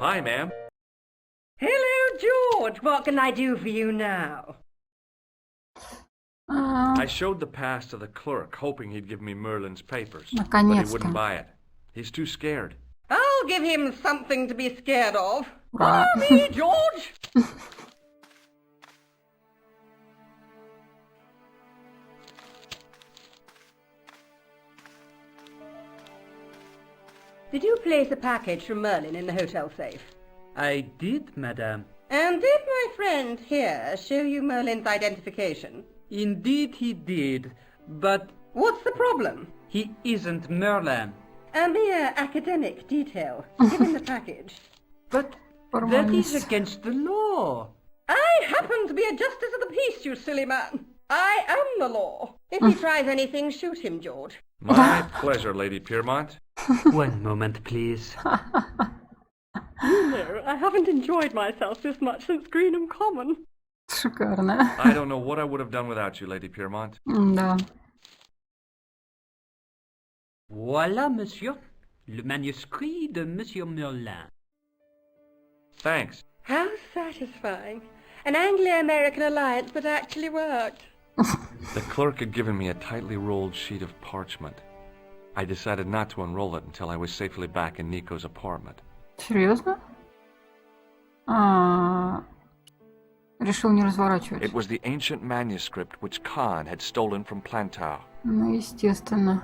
Hi, ma'am. Hello, George. What can I do for you now? I showed the pass to the clerk, hoping he'd give me Merlin's papers. But he wouldn't buy it. He's too scared. I'll give him something to be scared of. Follow me, George! Did you place a package from Merlin in the hotel safe? I did, madame. And did my friend here show you Merlin's identification? Indeed he did, but What's the problem? he isn't Merlin. A mere academic detail. Give him the package. But that is against the law. I happen to be a justice of the peace, you silly man. I am the law. If he tries anything, shoot him, George. My pleasure, Lady Piermont. One moment, please. You know, I haven't enjoyed myself this much since Greenham Common. Шикарно. I don't know what I would have done without you, Lady Piermont. Да. Voilà, monsieur. Le manuscrit de Monsieur Merlin. Thanks. How satisfying. An Anglo-American alliance that actually worked. The clerk had given me a tightly rolled sheet of parchment. I decided not to unroll it until I was safely back in Nico's apartment. Серьезно? Решил не разворачивать. It was the ancient manuscript which Khan had stolen from Plantow. Ну, естественно.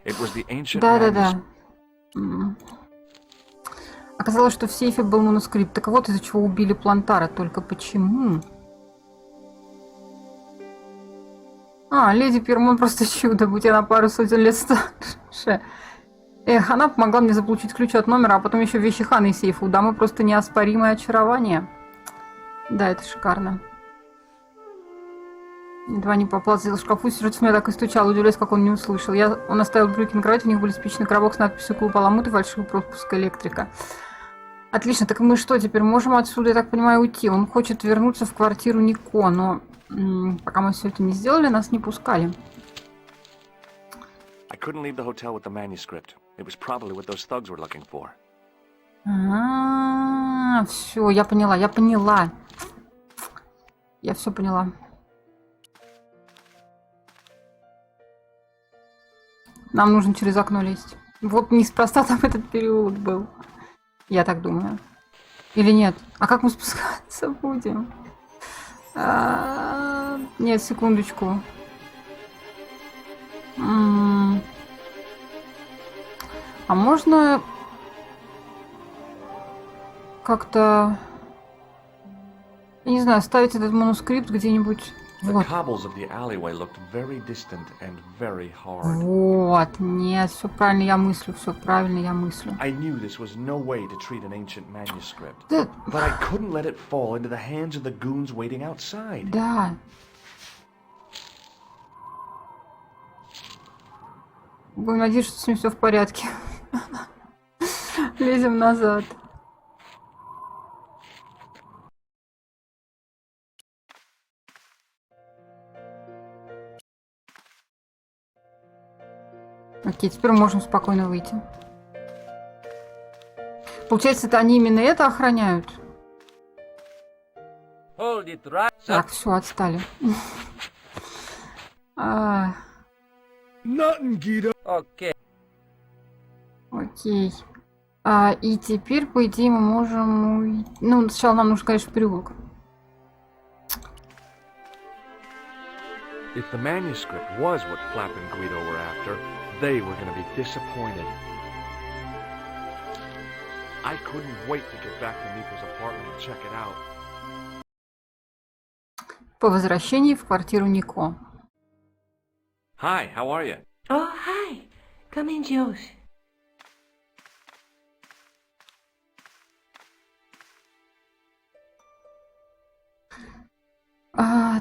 It was the ancient Да. Оказалось, что в сейфе был манускрипт. Так вот, из-за чего убили Плантара. Только почему? Леди Пермон просто чудо, будь она пару сотен лет старше. Эх, она помогла мне заполучить ключ от номера, а потом еще вещи Ханы из сейфа. У дамы просто неоспоримое очарование. Да, это шикарно. Едва не попал в шкафу, сижу, меня так и стучал, удивляюсь, как он не услышал. Он оставил брюки на кровать, у них были спичный коробок с надписью «Клуб Аламут» и фальшивый пропуск электрика. Отлично, так мы что, теперь можем отсюда, я так понимаю, уйти? Он хочет вернуться в квартиру Нико, но пока мы все это не сделали, нас не пускали. Все, я поняла. Я все поняла. Нам нужно через окно лезть. Вот неспроста там этот переулок был. Я так думаю. Или нет? А как мы спускаться будем? Нет, секундочку. А можно как-то, я не знаю, ставить этот манускрипт где-нибудь? Вот. Вот, нет, все правильно я мыслю, все правильно я мыслю. Да. Будем надеяться, что с ним все в порядке. Лезем назад. Окей, теперь можем спокойно выйти. Получается, это они именно это охраняют? Так, все, отстали. Окей. И теперь, по идее, мы можем уйти. Ну, сначала нам нужно, конечно, в переулок. If the manuscript was what Flap and Guido were after, they were going to be disappointed. I couldn't wait to get back to Nico's apartment and check it out. По возвращении в квартиру Нико. Hi, how are you? Oh, hi. Come in, George.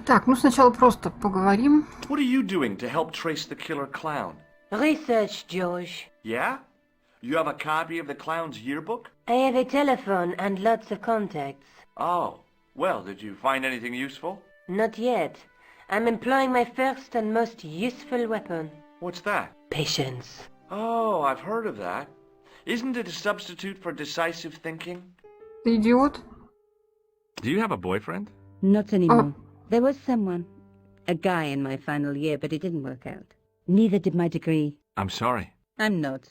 Так, ну сначала просто поговорим. What are you doing to help trace the killer clown? Research, George. Yeah? You have a copy of the clown's yearbook? I have a telephone and lots of contacts. Oh, well, did you find anything useful? Not yet. I'm employing my first and most useful weapon. What's that? Patience. Oh, I've heard of that. Isn't it a substitute for decisive thinking? Ты идиот? Do you have a boyfriend? Not anymore. There was someone. A guy in my final year, but it didn't work out. Neither did my degree. I'm sorry. I'm not.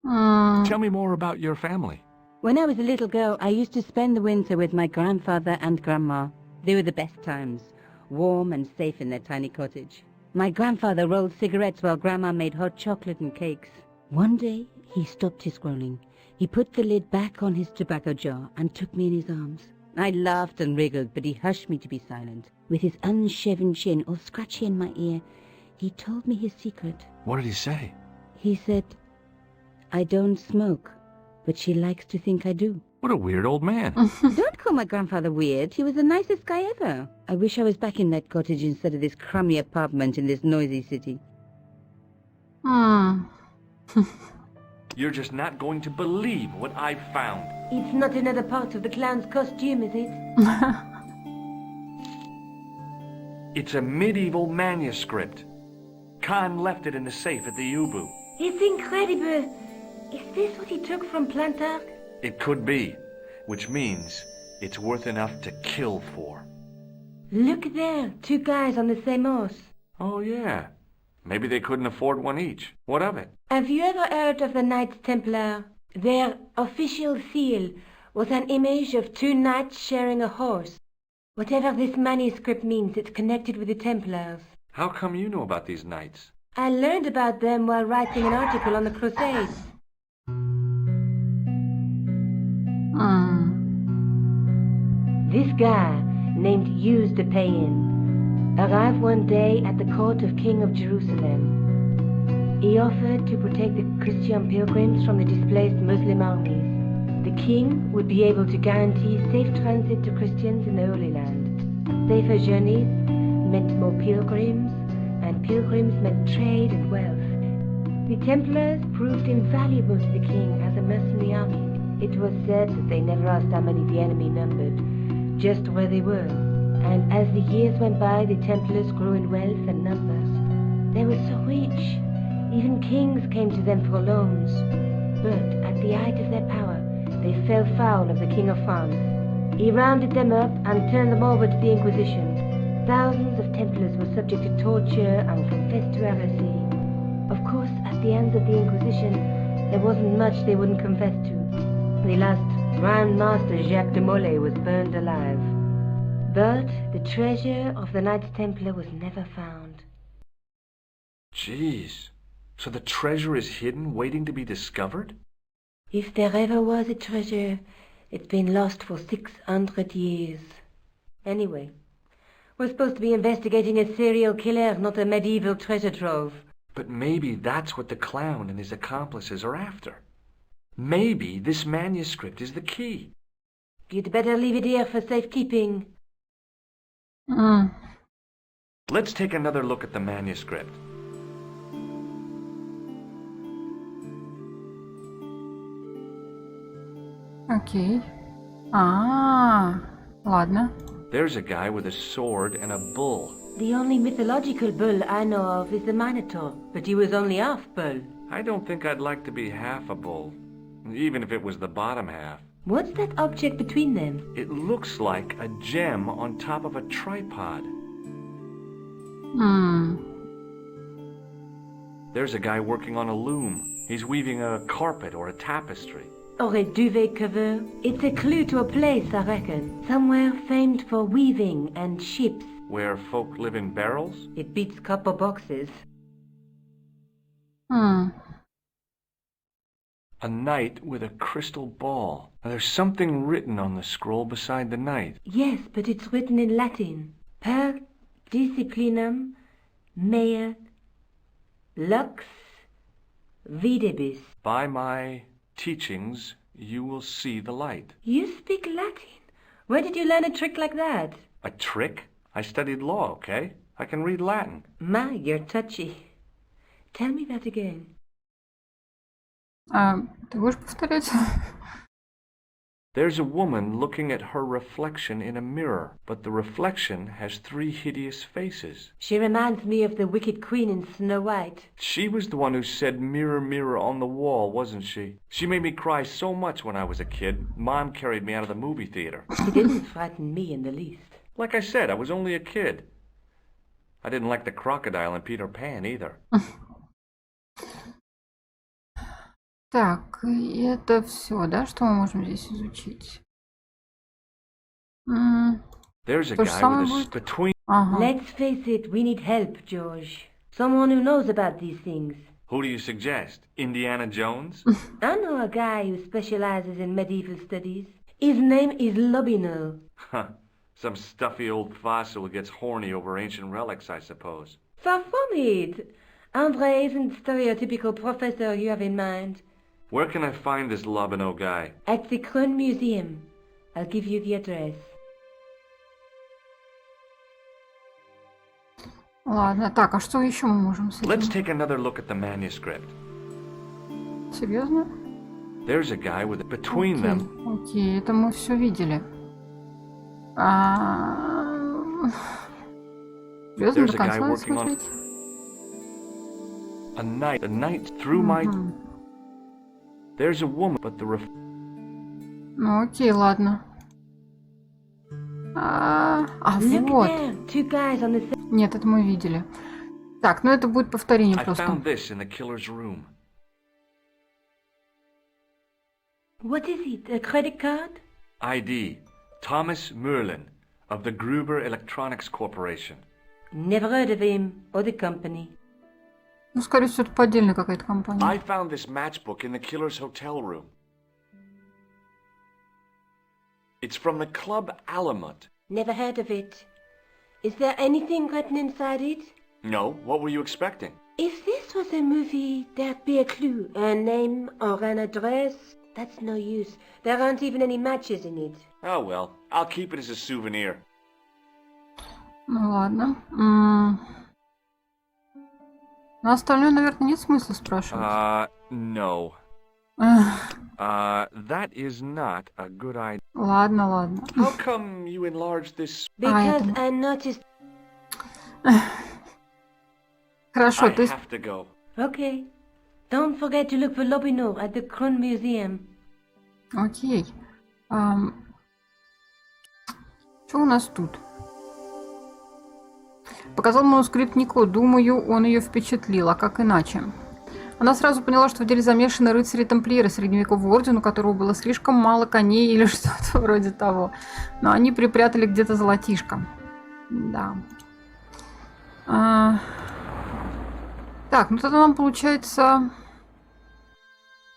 Tell me more about your family. When I was a little girl, I used to spend the winter with my grandfather and grandma. They were the best times, warm and safe in their tiny cottage. My grandfather rolled cigarettes while grandma made hot chocolate and cakes. One day, he stopped his scrolling. He put the lid back on his tobacco jar and took me in his arms. I laughed and wriggled, but he hushed me to be silent. With his unshaven chin all scratchy in my ear, he told me his secret. What did he say? He said, I don't smoke, but she likes to think I do. What a weird old man. Don't call my grandfather weird. He was the nicest guy ever. I wish I was back in that cottage instead of this crummy apartment in this noisy city. You're just not going to believe what I've found. It's not another part of the clown's costume, is it? It's a medieval manuscript. Khan left it in the safe at the U-Boot. It's incredible. Is this what he took from Plantark? It could be, which means it's worth enough to kill for. Look there, two guys on the same horse. Oh, yeah. Maybe they couldn't afford one each. What of it? Have you ever heard of the Knights Templar? Their official seal was an image of two knights sharing a horse. Whatever this manuscript means, it's connected with the Templars. How come you know about these knights? I learned about them while writing an article on the Crusades. This guy, named Hughes de Payen, arrived one day at the court of King of Jerusalem. He offered to protect the Christian pilgrims from the displaced Muslim armies. The king would be able to guarantee safe transit to Christians in the Holy Land. Safer journeys meant more pilgrims, and pilgrims meant trade and wealth. The Templars proved invaluable to the king as a mercenary army. It was said that they never asked how many the enemy numbered, just where they were. And as the years went by, the Templars grew in wealth and numbers. They were so rich, even kings came to them for loans. But at the height of their power, they fell foul of the King of France. He rounded them up and turned them over to the Inquisition. Thousands of Templars were subject to torture and confessed to heresy. Of course, at the hands of the Inquisition, there wasn't much they wouldn't confess to. The last Grand Master Jacques de Molay was burned alive. But the treasure of the Knights Templar was never found. Jeez. So the treasure is hidden, waiting to be discovered? If there ever was a treasure, it's been lost for 600 years. Anyway, we're supposed to be investigating a serial killer, not a medieval treasure trove. But maybe that's what the clown and his accomplices are after. Maybe this manuscript is the key. You'd better leave it here for safekeeping. Let's take another look at the manuscript. Окей. Ладно. There's a guy with a sword and a bull. The only mythological bull I know of is the Minotaur, but he was only half bull. I don't think I'd like to be half a bull, even if it was the bottom half. What's that object between them? It looks like a gem on top of a tripod. There's a guy working on a loom. He's weaving a carpet or a tapestry. Or a duvet cover. It's a clue to a place, I reckon. Somewhere famed for weaving and ships. Where folk live in barrels? It beats copper boxes. A knight with a crystal ball. Now, there's something written on the scroll beside the knight. Yes, but it's written in Latin. Per disciplinam mea lux videbis. By my teachings, you will see the light. You speak Latin? Where did you learn a trick like that? A trick? I studied law, okay? I can read Latin. My, you're touchy. Tell me that again. Ты будешь повторять? There's a woman looking at her reflection in a mirror, but the reflection has 3 hideous faces. She reminds me of the wicked queen in Snow White. She was the one who said, "Mirror, mirror on the wall," wasn't she? She made me cry so much when I was a kid. Mom carried me out of the movie theater. She didn't frighten me in the least. Like I said, I was only a kid. I didn't like the crocodile in Peter Pan either. Так, и это все, да, что мы можем здесь изучить? There's a То же guy самое with a будет? between. Ага. Let's face it, we need help, George. Someone who knows about these things. Who do you suggest? Indiana Jones? I know a guy who specializes in medieval studies. His name is Lobino. Huh. Some stuffy old fossil who gets horny over ancient relics, I suppose. Far from it. Andre isn't the stereotypical professor you have in mind. Where can I find this Lobino guy? At the Krone Museum. I'll give you the address. Ладно, так, а что еще мы можем с Let's этим? take another look at the manuscript. Серьезно? There's a guy with between them. Окей, это мы все видели. Серьезно, There's до a конца guy надо working on- смотреть? A night through my. There's a woman, but the Ну окей, ладно. Look Вот. there, 2 guys on the same. Нет, это мы видели. Так, ну это будет повторение I просто. found this in the killer's room. What is it? A credit card? ID: Thomas Merlin of the Gruber Electronics Corporation. Never heard of him or the company. Ну, скорее всего, это поддельная какая-то компания. I found this matchbook in the killer's hotel room. It's from the Club Alamut. Never heard of it. Is there anything written inside it? No, what were you expecting? If this was a movie, there'd be a clue, a name or an address. That's no use. There aren't even any matches in it. Oh well, I'll keep it as a souvenir. Ну ладно. На остальное, наверное, нет смысла спрашивать. No. That is not a good idea. Ладно, ладно. How come you enlarged this? Because это- I noticed... Хорошо, I то есть... have to go. Okay. Don't forget to look for Lobino at the Krone Museum. Окей. Что у нас тут? Показал манускрипт Нико. Думаю, он ее впечатлил. А как иначе? Она сразу поняла, что в деле замешаны рыцари-тамплиеры средневекового ордена, у которого было слишком мало коней или что-то вроде того. Но они припрятали где-то золотишко. Да. Так, ну тогда нам получается...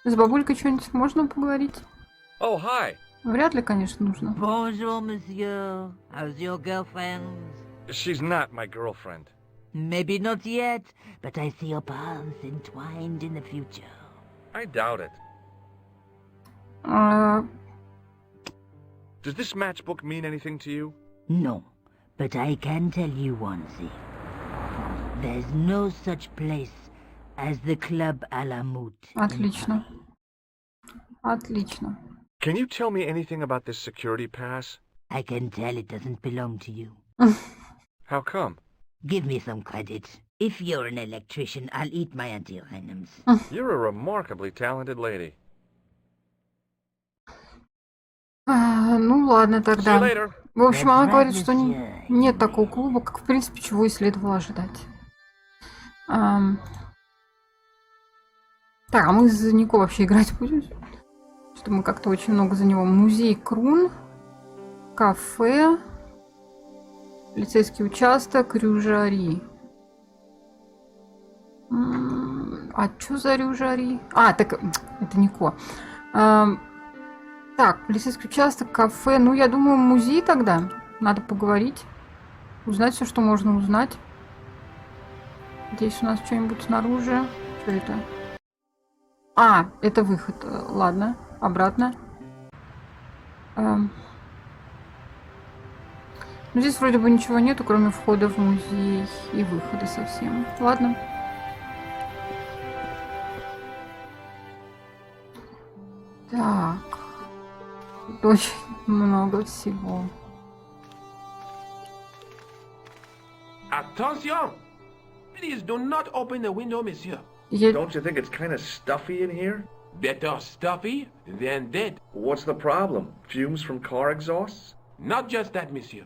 С бабулькой что-нибудь можно поговорить? Oh, hi. Вряд ли, конечно, нужно. Bonjour, monsieur. How's your girlfriend? She's not my girlfriend. Maybe not yet, but I see your paths entwined in the future. I doubt it. А, Does this matchbook mean anything to you? No, but I can tell you one thing. There's no such place as the Club Alamut. Отлично. Отлично. Can you tell me anything about this security pass? I can tell it doesn't belong to you. How come? Give me some credit. If you're an electrician, I'll eat my antirhymes. You're a remarkably talented lady. Ну ладно See you тогда. later. В общем, That's она right, говорит, что monsieur. нет такого клуба, как в принципе чего и следовало ожидать. Так, а мы за Нико вообще играть будем? Что мы как-то очень много за него. Музей Крун, кафе, полицейский участок, рюжари. А что за рюжари? Так это Нико. Так, полицейский участок, кафе. Ну, я думаю, музей тогда. Надо поговорить. Узнать все, что можно узнать. Здесь у нас что-нибудь снаружи. Что это? Это выход. Ладно, обратно. Ну, здесь вроде бы ничего нету, кроме входа в музей и выхода совсем. Ладно. Так. очень много всего. Attention! Please do not open the window, monsieur. Don't you think it's kind of stuffy in here? Better stuffy than dead. What's the problem? Fumes from car exhausts? Not just that, monsieur.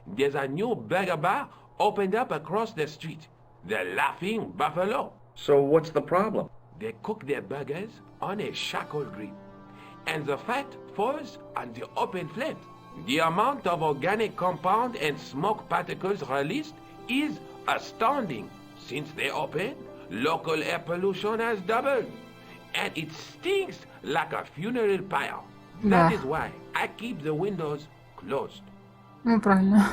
There's a new burger bar opened up across the street. The Laughing Buffalo. So what's the problem? They cook their burgers on a charcoal grill, and the fat falls on the open flame. The amount of organic compound and smoke particles released is astounding. Since they opened, local air pollution has doubled, and it stinks like a funeral pyre. That is why I keep the windows closed. Ну, правильно.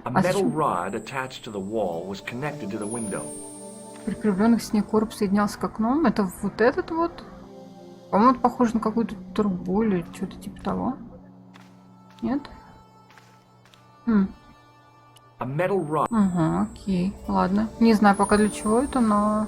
A metal rod attached to the wall was connected to the window. Прикрепленный к стене короб соединялся к окну. Это вот этот вот. По-моему, это похоже на какую-то трубу или что-то типа того. Нет? A metal rod. Ага, окей. Ладно. Не знаю пока для чего это, но...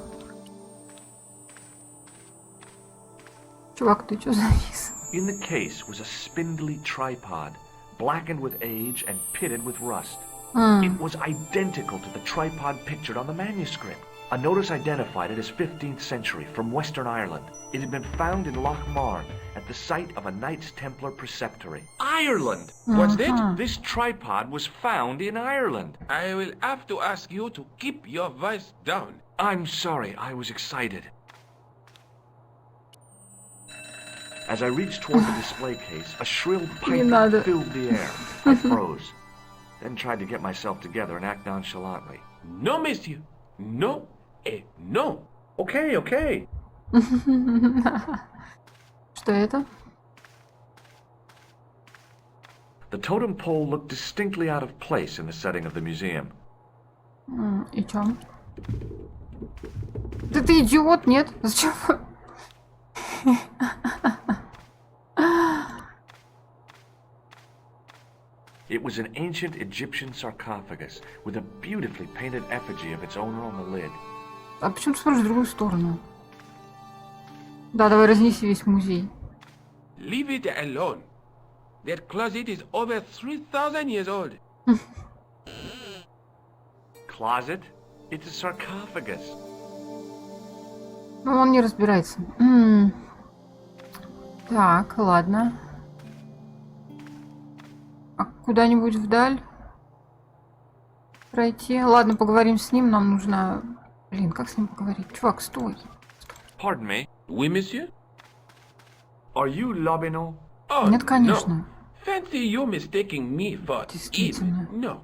Чувак, ты что завис? In the case was a spindly tripod, blackened with age and pitted with rust. It was identical to the tripod pictured on the manuscript. A notice identified it as 15th century from Western Ireland. It had been found in Loch Marne at the site of a Knights Templar preceptory. Ireland! What's that? This tripod was found in Ireland. I will have to ask you to keep your voice down. I'm sorry, I was excited. As I reached toward the display case, a shrill pipe filled the air. I froze, then tried to get myself together and act nonchalantly. No, monsieur. No. No. Okay, okay. Что это? The totem pole looked distinctly out of place in the setting of the museum. И чё? Да ты идиот, нет? Зачем? It was an ancient Egyptian sarcophagus with a beautifully painted effigy of its owner on the lid. А почему ты смотришь в другую сторону? Да, давай разнеси весь музей. Leave it alone. That closet is over 3,000 years old. Closet? It's a sarcophagus. Ну, он не разбирается. Так, ладно. А куда-нибудь вдаль пройти? Ладно, поговорим с ним. Нам нужно... Блин, как с ним поговорить? Чувак, стой. Pardon me. Oui, monsieur? Are you Lobino? Oh, Нет, конечно. no. Fancy you mistaking me for him. Действительно. No.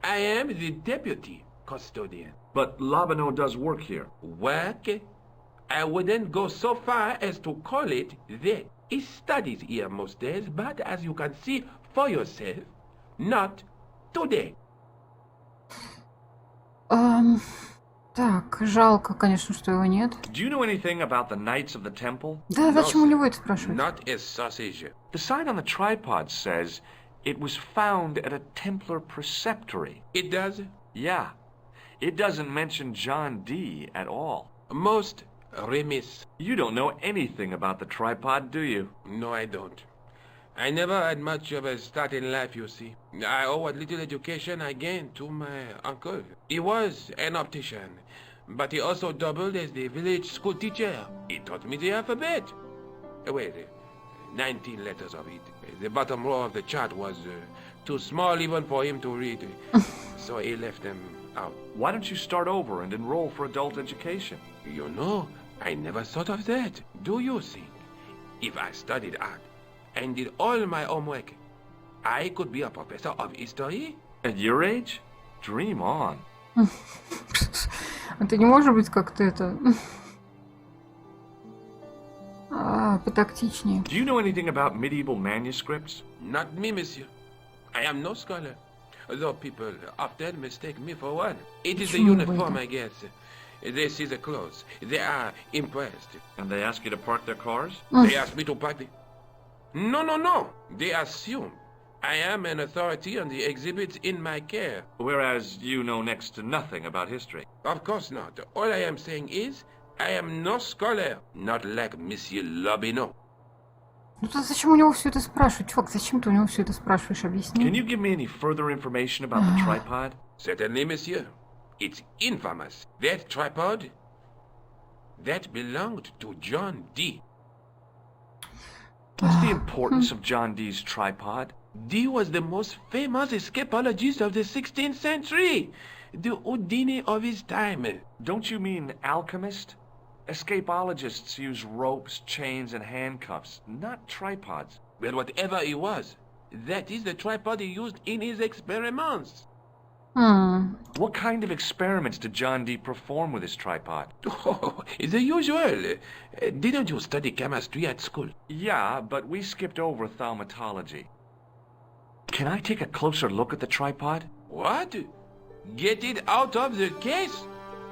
I am the deputy custodian. But Lobino does work here. Work? I wouldn't go so far as to call it that. He studies here most days, but as you can see for yourself, not today. Так, жалко, конечно, что его нет. Do you know anything about the Knights of the Temple? Да, зачем у него это спрашивать? Not a sausage. The sign on the tripod says it was found at a Templar preceptory. It does? Yeah. It doesn't mention John Dee at all. Most remiss. You don't know anything about the tripod, do you? No, I don't. I never had much of a start in life, you see. I owe what little education I gained to my uncle. He was an optician, but he also doubled as the village school teacher. He taught me the alphabet. Wait, 19 letters of it. The bottom row of the chart was too small even for him to read, so he left them out. Why don't you start over and enroll for adult education? You know, I never thought of that. Do you think? If I studied art and did all my homework, I could be a professor of history? At your age? Dream on. Это не может быть как-то это... потактичнее. Do you know anything about medieval manuscripts? Not me, monsieur. I am no scholar, though people often mistake me for one. It is the uniform, I guess. They see the clothes. They are impressed. And they ask you to park their cars? They ask me to park the... No. They assume I am an authority on the exhibits in my care. Whereas you know next to nothing about history. Of course not. All I am saying is, I am no scholar, not like Monsieur Lobino. Ну то зачем у него все это спрашивать? Чувак, зачем ты у него все это спрашиваешь? Can Объясни. you give me any further information about the tripod? Certainly, monsieur. It's infamous. That tripod, that belonged to John Dee. What's the importance of John Dee's tripod? Dee was the most famous escapologist of the 16th century. The Houdini of his time. Don't you mean alchemist? Escapologists use ropes, chains, and handcuffs, not tripods. Well, whatever he was, that is the tripod he used in his experiments. What kind of experiments did John Dee perform with his tripod? Oh, the usual. Didn't you study chemistry at school? Yeah, but we skipped over thaumatology. Can I take a closer look at the tripod? What? Get it out of the case?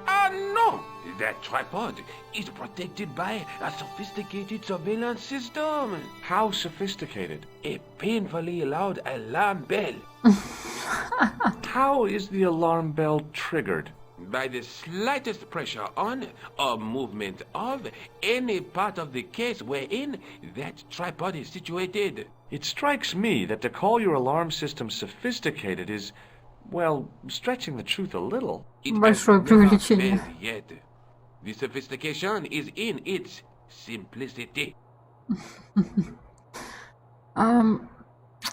Ah, no! That tripod is protected by a sophisticated surveillance system. How sophisticated? A painfully loud alarm bell. How is the alarm bell triggered? By the slightest pressure on or movement of any part of the case wherein that tripod is situated. It strikes me that to call your alarm system sophisticated is, well, stretching the truth a little. It has Большое never преувеличение. failed yet. The sophistication is in its simplicity.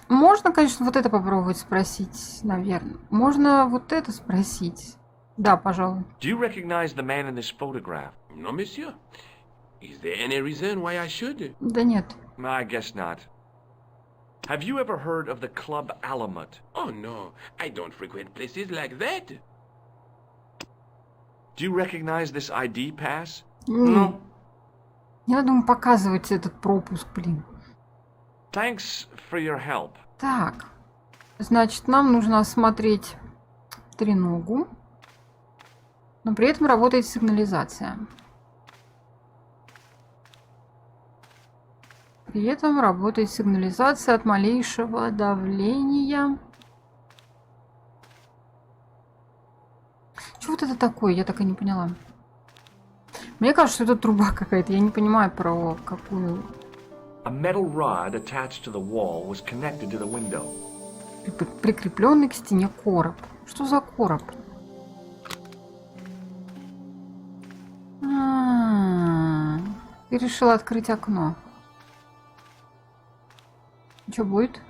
Можно, конечно, вот это попробовать спросить, наверное. Можно вот это спросить. Да, пожалуй. Do you recognize the man in this photograph? No, monsieur. Is there any reason why I should? Да нет. I guess not. Have you ever heard of the Club Alamut? Oh, no. I don't frequent places like that. Do you recognize this ID pass? Не надо ему показывать этот пропуск, блин. Thanks for your help. Так. Значит, нам нужно осмотреть треногу. Но при этом работает сигнализация. При этом работает сигнализация от малейшего давления. Что вот это такое? Я так и не поняла. Мне кажется, что это труба какая-то. Я не понимаю, про какую. A metal rod attached to the wall was connected to the window. Прикрепленный к стене короб. Что за короб? Ты решил открыть окно. Что будет?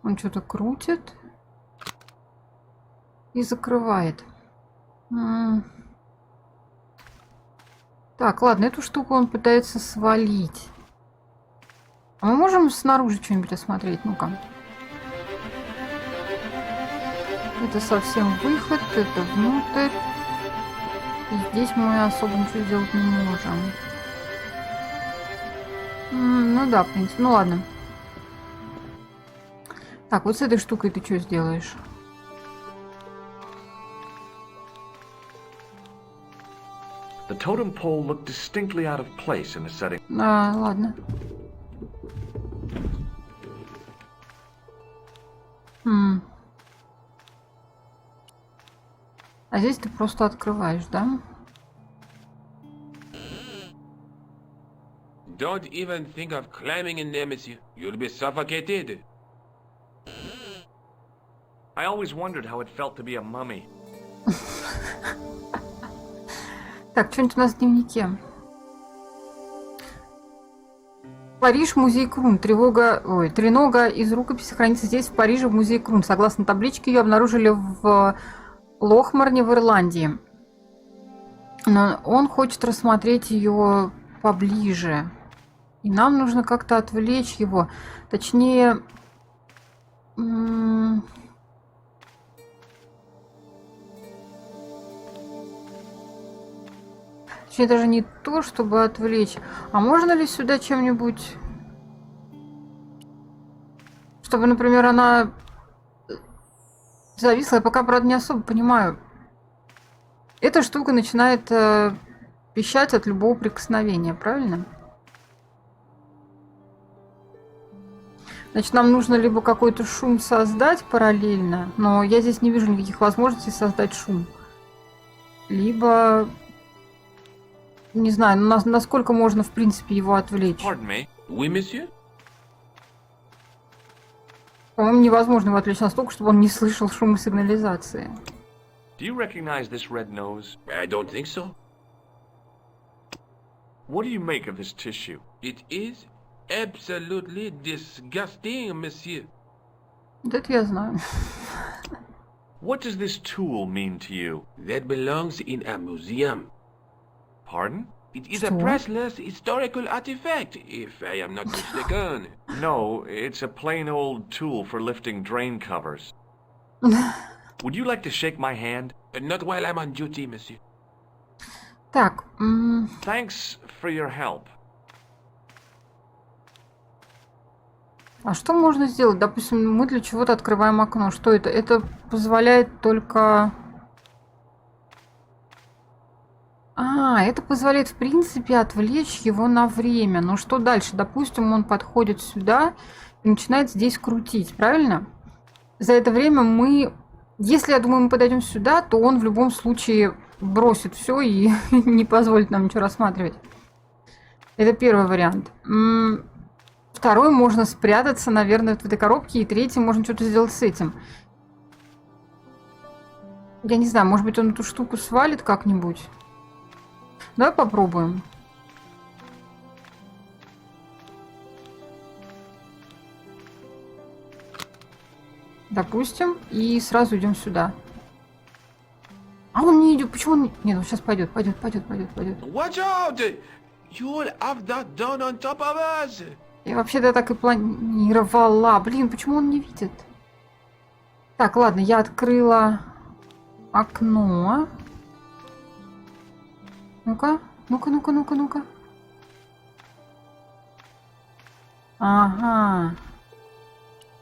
Он что-то крутит и закрывает. Так, ладно, эту штуку он пытается свалить. А мы можем снаружи что-нибудь осмотреть? Ну-ка. Это совсем выход, это внутрь. И здесь мы особо ничего сделать не можем. Ну да, в принципе. Ну ладно. Так, вот с этой штукой ты что сделаешь? The totem pole looked distinctly out of place in the setting. Ладно. А здесь ты просто открываешь, да? Don't even think of climbing in there, monsieur. You'll be suffocated. I always wondered how it felt to be a mummy. Так, что-нибудь у нас в дневнике. Париж, музей Крун. Тренога из рукописи хранится здесь, в Париже, в музее Крун. Согласно табличке, ее обнаружили в Лохмарне в Ирландии. Но он хочет рассмотреть ее поближе. И нам нужно как-то отвлечь его. Точнее... Точнее, даже не то, чтобы отвлечь. А можно ли сюда чем-нибудь... Чтобы, например, она зависла. Я пока, правда, не особо понимаю. Эта штука начинает пищать от любого прикосновения, правильно? Значит, нам нужно либо какой-то шум создать параллельно, но я здесь не вижу никаких возможностей создать шум. Либо Не знаю, насколько можно, в принципе, его отвлечь. Pardon me. Oui, monsieur? По-моему, невозможно его отвлечь настолько, чтобы он не слышал шума сигнализации. Do you recognize this red nose? I don't think so. What do you make of this tissue? It is absolutely disgusting, monsieur. Это я знаю. What does this tool mean to you? That belongs in a museum. Pardon? It is a Что? priceless historical artifact, if I am not mistaken. No, it's a plain old tool for lifting drain covers. Would you like to shake my hand? Not while I'm on duty, monsieur. Так, Thanks for your help. а что можно сделать? Допустим, мы для чего-то открываем окно. Что это? Это позволяет только... это позволяет, в принципе, отвлечь его на время. Но что дальше? Допустим, он подходит сюда и начинает здесь крутить, правильно? За это время мы... Если, я думаю, мы подойдем сюда, то он в любом случае бросит все и не позволит нам ничего рассматривать. Это первый вариант. Второй, можно спрятаться, наверное, в этой коробке. И третий, можно что-то сделать с этим. Я не знаю, может быть, он эту штуку свалит как-нибудь. Давай попробуем. Допустим. И сразу идем сюда. А он не идет. Почему он не... Нет, он сейчас пойдет. Пойдет. Watch out! You'll have that done on top of us! Я вообще-то так и планировала. Блин, почему он не видит? Так, ладно, я открыла окно. Ну-ка. Ага.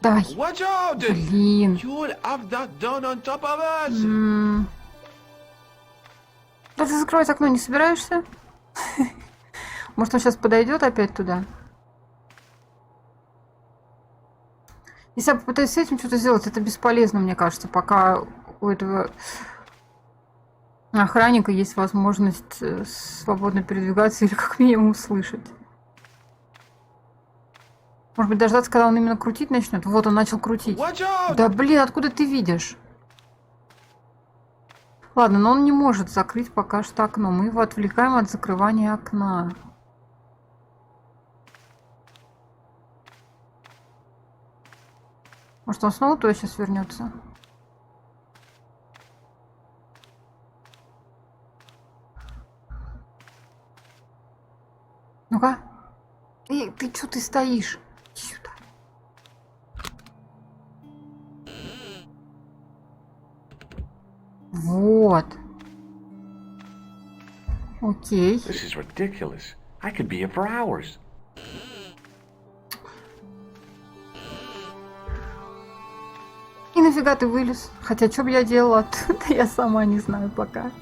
Давай. Watch out! Блин. You'll have that done on top of us! Да ты закрывать окно не собираешься? Может, он сейчас подойдет опять туда? Если я попытаюсь с этим что-то сделать, это бесполезно, мне кажется, пока у этого охранника есть возможность свободно передвигаться или как минимум услышать. Может быть, дождаться, когда он именно крутить начнет? Вот, он начал крутить. Да блин, откуда ты видишь? Ладно, но он не может закрыть пока что окно. Мы его отвлекаем от закрывания окна. Может, он снова туда сейчас вернется? Ну-ка. Эй, ты что ты стоишь? Сюда. Вот. Окей. This is ridiculous. I could be here for hours. И нафига ты вылез? Хотя, что бы я делала? Я сама не знаю пока.